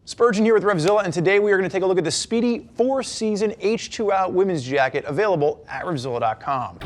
Spurgeon here with RevZilla, and today we are going to take a look at the Spidi 4Season H2Out women's jacket available at RevZilla.com.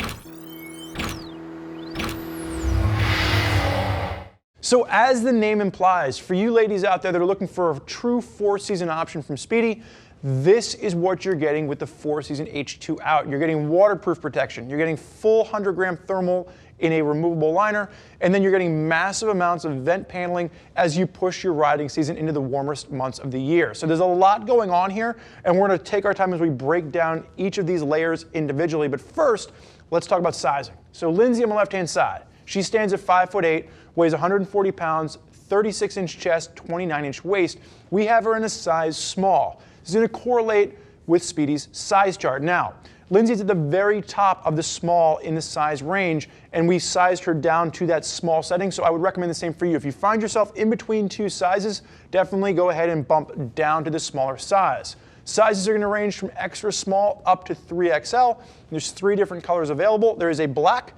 So as the name implies, for you ladies out there that are looking for a true 4-season option from Spidi, this is what you're getting with the 4Season H2Out. You're getting waterproof protection, you're getting full 100-gram thermal in a removable liner, and then you're getting massive amounts of vent paneling as you push your riding season into the warmest months of the year. So there's a lot going on here, and we're going to take our time as we break down each of these layers individually. But first, let's talk about sizing. So Lindsay on the left-hand side, she stands at 5'8", weighs 140 pounds, 36-inch chest, 29-inch waist. We have her in a size small. This is going to correlate with Spidi's size chart. Now, Lindsay's at the very top of the small in the size range, and we sized her down to that small setting, so I would recommend the same for you. If you find yourself in between two sizes, definitely go ahead and bump down to the smaller size. Sizes are going to range from extra small up to 3XL. There's 3 different colors available. There is a black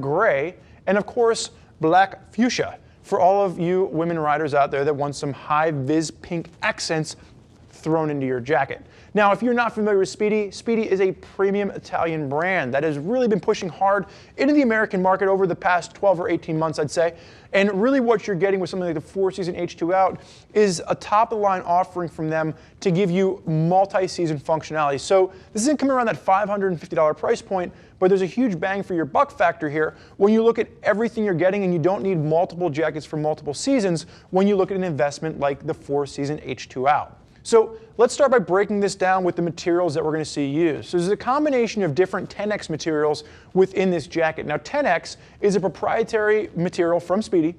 gray, and of course, black fuchsia for all of you women riders out there that want some high-vis pink accents thrown into your jacket. Now, if you're not familiar with Spidi, Spidi is a premium Italian brand that has really been pushing hard into the American market over the past 12 or 18 months, I'd say. And really what you're getting with something like the 4Season H2Out is a top-of-the-line offering from them to give you multi-season functionality. So this isn't coming around that $550 price point, but there's a huge bang for your buck factor here when you look at everything you're getting, and you don't need multiple jackets for multiple seasons when you look at an investment like the 4Season H2Out. So let's start by breaking this down with the materials that we're going to see used. So there's a combination of different 10X materials within this jacket. Now 10X is a proprietary material from Spidi,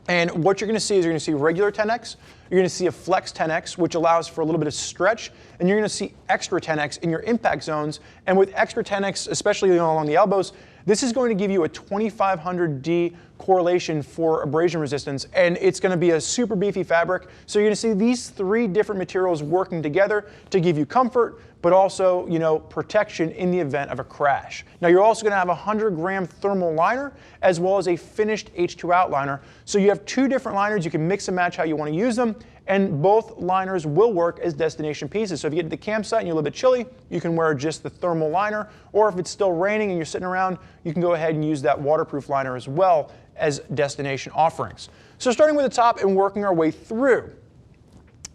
and what you're going to see is you're going to see regular 10X, you're going to see a flex 10X, which allows for a little bit of stretch, and you're going to see extra 10X in your impact zones. And with extra 10X, especially along the elbows, this is going to give you a 2500D correlation for abrasion resistance, and it's going to be a super beefy fabric. So you're going to see these 3 different materials working together to give you comfort, but also, protection in the event of a crash. Now you're also going to have a 100-gram thermal liner as well as a finished H2Out liner. So you have 2 different liners. You can mix and match how you want to use them, and both liners will work as destination pieces. So if you get to the campsite and you're a little bit chilly, you can wear just the thermal liner, or if it's still raining and you're sitting around, you can go ahead and use that waterproof liner as well as destination offerings. So starting with the top and working our way through.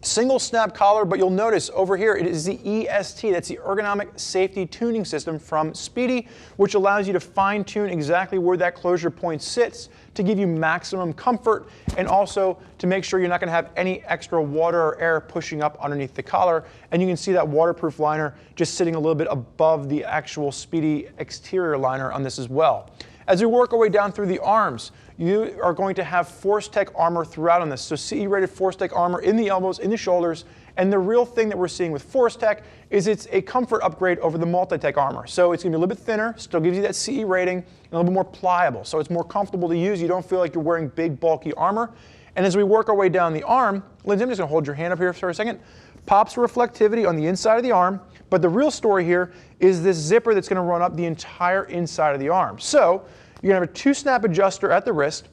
Single snap collar, but you'll notice over here it is the EST, that's the ergonomic safety tuning system from Spidi, which allows you to fine tune exactly where that closure point sits to give you maximum comfort, and also to make sure you're not going to have any extra water or air pushing up underneath the collar. And you can see that waterproof liner just sitting a little bit above the actual Spidi exterior liner on this as well. As we work our way down through the arms, you are going to have ForceTech armor throughout on this. So CE-rated ForceTech armor in the elbows, in the shoulders, and the real thing that we're seeing with ForceTech is it's a comfort upgrade over the Multi-Tech armor. So it's going to be a little bit thinner, still gives you that CE rating, and a little bit more pliable. So it's more comfortable to use. You don't feel like you're wearing big, bulky armor. And as we work our way down the arm, Lindsay, I'm just going to hold your hand up here for a second. Pops reflectivity on the inside of the arm, but the real story here is this zipper that's going to run up the entire inside of the arm. So you're going to have a 2-snap adjuster at the wrist,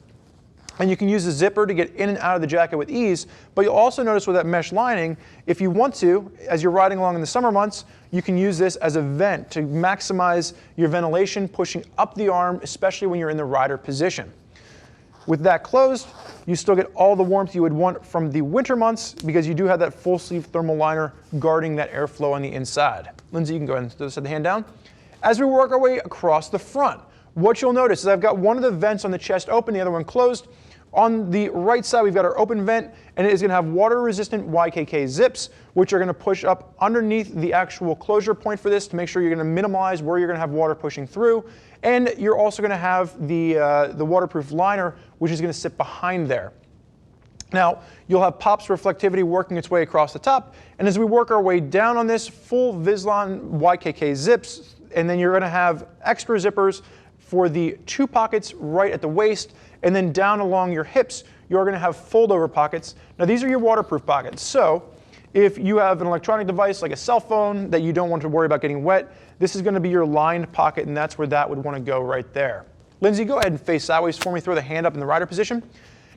and you can use the zipper to get in and out of the jacket with ease. But you'll also notice with that mesh lining, if you want to, as you're riding along in the summer months, you can use this as a vent to maximize your ventilation, pushing up the arm, especially when you're in the rider position. With that closed, you still get all the warmth you would want from the winter months, because you do have that full sleeve thermal liner guarding that airflow on the inside. Lindsay, you can go ahead and set the hand down. As we work our way across the front, what you'll notice is I've got one of the vents on the chest open, the other one closed. On the right side, we've got our open vent, and it is going to have water-resistant YKK zips, which are going to push up underneath the actual closure point for this to make sure you're going to minimize where you're going to have water pushing through. And you're also going to have the waterproof liner, which is going to sit behind there. Now, you'll have POPs reflectivity working its way across the top, and as we work our way down on this, full Vislon YKK zips, and then you're going to have extra zippers for the 2 pockets right at the waist, and then down along your hips, you're going to have fold-over pockets. Now, these are your waterproof pockets. So if you have an electronic device like a cell phone that you don't want to worry about getting wet, this is going to be your lined pocket, and that's where that would want to go right there. Lindsay, go ahead and face sideways for me. Throw the hand up in the rider position.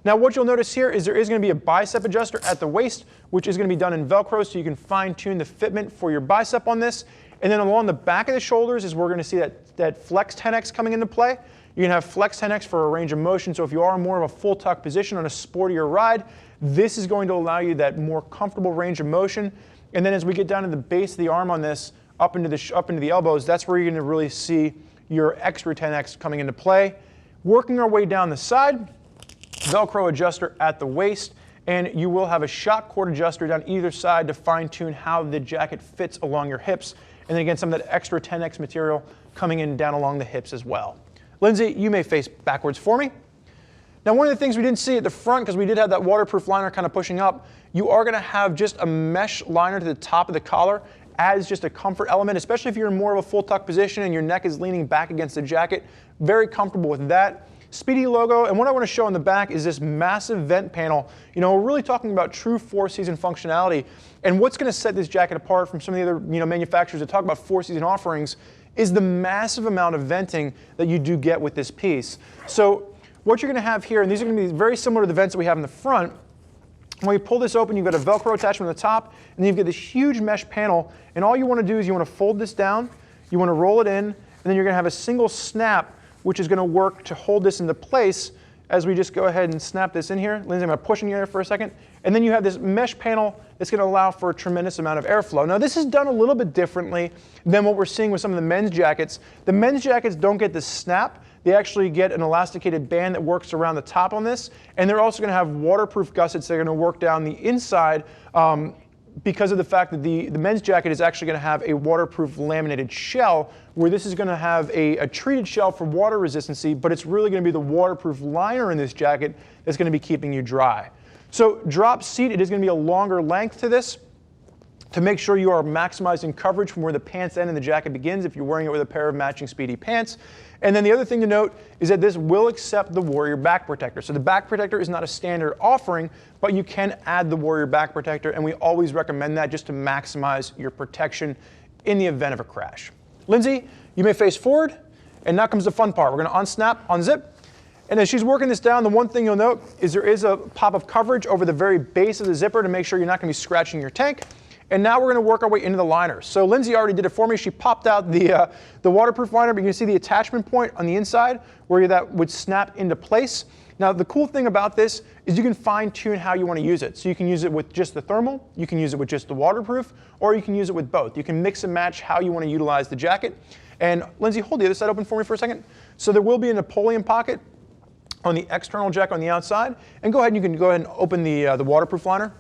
Now what you'll notice here is there is going to be a bicep adjuster at the waist, which is going to be done in Velcro so you can fine tune the fitment for your bicep on this. And then along the back of the shoulders is where we're going to see that Flex 10X coming into play. You can have Flex 10X for a range of motion, so if you are more of a full tuck position on a sportier ride, this is going to allow you that more comfortable range of motion. And then as we get down to the base of the arm on this, up into the elbows, that's where you're going to really see your extra 10X coming into play. Working our way down the side, Velcro adjuster at the waist, and you will have a shock cord adjuster down either side to fine tune how the jacket fits along your hips. And then again, some of that extra 10X material coming in down along the hips as well. Lindsay, you may face backwards for me. Now, one of the things we didn't see at the front, because we did have that waterproof liner kind of pushing up, you are going to have just a mesh liner to the top of the collar as just a comfort element, especially if you're in more of a full tuck position and your neck is leaning back against the jacket. Very comfortable with that. Spidi logo, and what I want to show in the back is this massive vent panel. You know, we're really talking about true 4-season functionality, and what's going to set this jacket apart from some of the other manufacturers that talk about 4-season offerings is the massive amount of venting that you do get with this piece. So what you're going to have here, and these are going to be very similar to the vents that we have in the front. When you pull this open, you've got a Velcro attachment on the top, and then you've got this huge mesh panel, and all you want to do is you want to fold this down, you want to roll it in, and then you're going to have a single snap, which is going to work to hold this into place as we just go ahead and snap this in here. Lindsay, I'm going to push in here for a second. And then you have this mesh panel that's going to allow for a tremendous amount of airflow. Now, this is done a little bit differently than what we're seeing with some of the men's jackets. The men's jackets don't get this snap. They actually get an elasticated band that works around the top on this. And they're also going to have waterproof gussets that are going to work down the inside because of the fact that the men's jacket is actually going to have a waterproof laminated shell, where this is going to have a treated shell for water resistancy, but it's really going to be the waterproof liner in this jacket that's going to be keeping you dry. So drop seat, it is going to be a longer length to this to make sure you are maximizing coverage from where the pants end and the jacket begins if you're wearing it with a pair of matching Spidi pants. And then the other thing to note is that this will accept the Warrior back protector. So the back protector is not a standard offering, but you can add the Warrior back protector, and we always recommend that just to maximize your protection in the event of a crash. Lindsay, you may face forward, and now comes the fun part. We're going to unsnap, unzip, and as she's working this down, the one thing you'll note is there is a pop of coverage over the very base of the zipper to make sure you're not going to be scratching your tank. And now we're going to work our way into the liner. So Lindsay already did it for me. She popped out the waterproof liner, but you can see the attachment point on the inside where that would snap into place. Now the cool thing about this is you can fine tune how you want to use it. So you can use it with just the thermal, you can use it with just the waterproof, or you can use it with both. You can mix and match how you want to utilize the jacket. And Lindsay, hold the other side open for me for a second. So there will be a Napoleon pocket on the external jacket on the outside. And go ahead and you can go ahead and open the waterproof liner.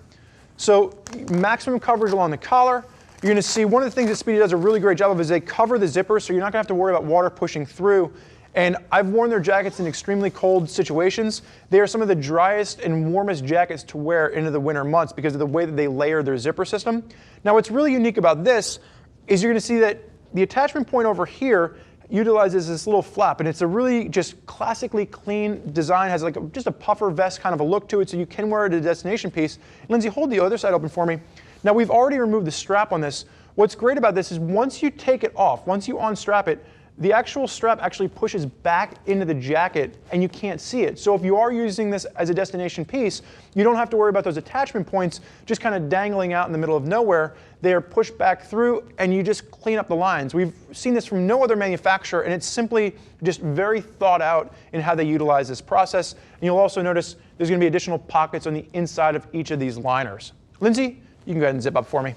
So maximum coverage along the collar. You're going to see one of the things that Spidi does a really great job of is they cover the zipper, so you're not going to have to worry about water pushing through. And I've worn their jackets in extremely cold situations. They are some of the driest and warmest jackets to wear into the winter months because of the way that they layer their zipper system. Now what's really unique about this is you're going to see that the attachment point over here utilizes this little flap, and it's a really just classically clean design, has like just a puffer vest kind of a look to it, so you can wear it as a destination piece. Lindsay, hold the other side open for me. Now we've already removed the strap on this. What's great about this is once you take it off, once you unstrap it, the actual strap actually pushes back into the jacket and you can't see it. So if you are using this as a destination piece, you don't have to worry about those attachment points just kind of dangling out in the middle of nowhere. They are pushed back through and you just clean up the lines. We've seen this from no other manufacturer, and it's simply just very thought out in how they utilize this process. And you'll also notice there's going to be additional pockets on the inside of each of these liners. Lindsay, you can go ahead and zip up for me.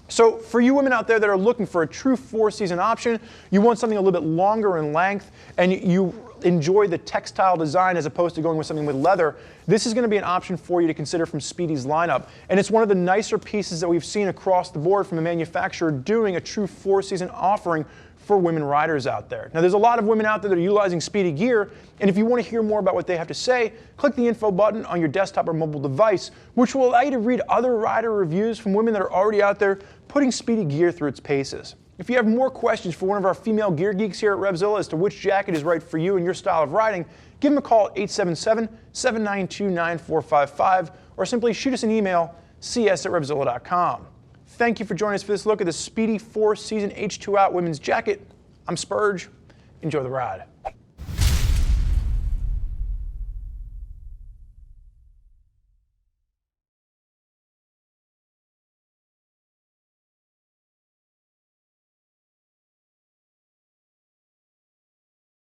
So for you women out there that are looking for a true 4-season option, you want something a little bit longer in length, and you enjoy the textile design as opposed to going with something with leather, this is going to be an option for you to consider from Spidi's lineup. And it's one of the nicer pieces that we've seen across the board from a manufacturer doing a true 4-season offering for women riders out there. Now there's a lot of women out there that are utilizing Spidi gear, and if you want to hear more about what they have to say, click the info button on your desktop or mobile device, which will allow you to read other rider reviews from women that are already out there putting Spidi gear through its paces. If you have more questions for one of our female gear geeks here at RevZilla as to which jacket is right for you and your style of riding, give them a call at 877-792-9455 or simply shoot us an email, cs@revzilla.com. Thank you for joining us for this look at the Spidi 4Season H2Out women's jacket. I'm Spurge. Enjoy the ride.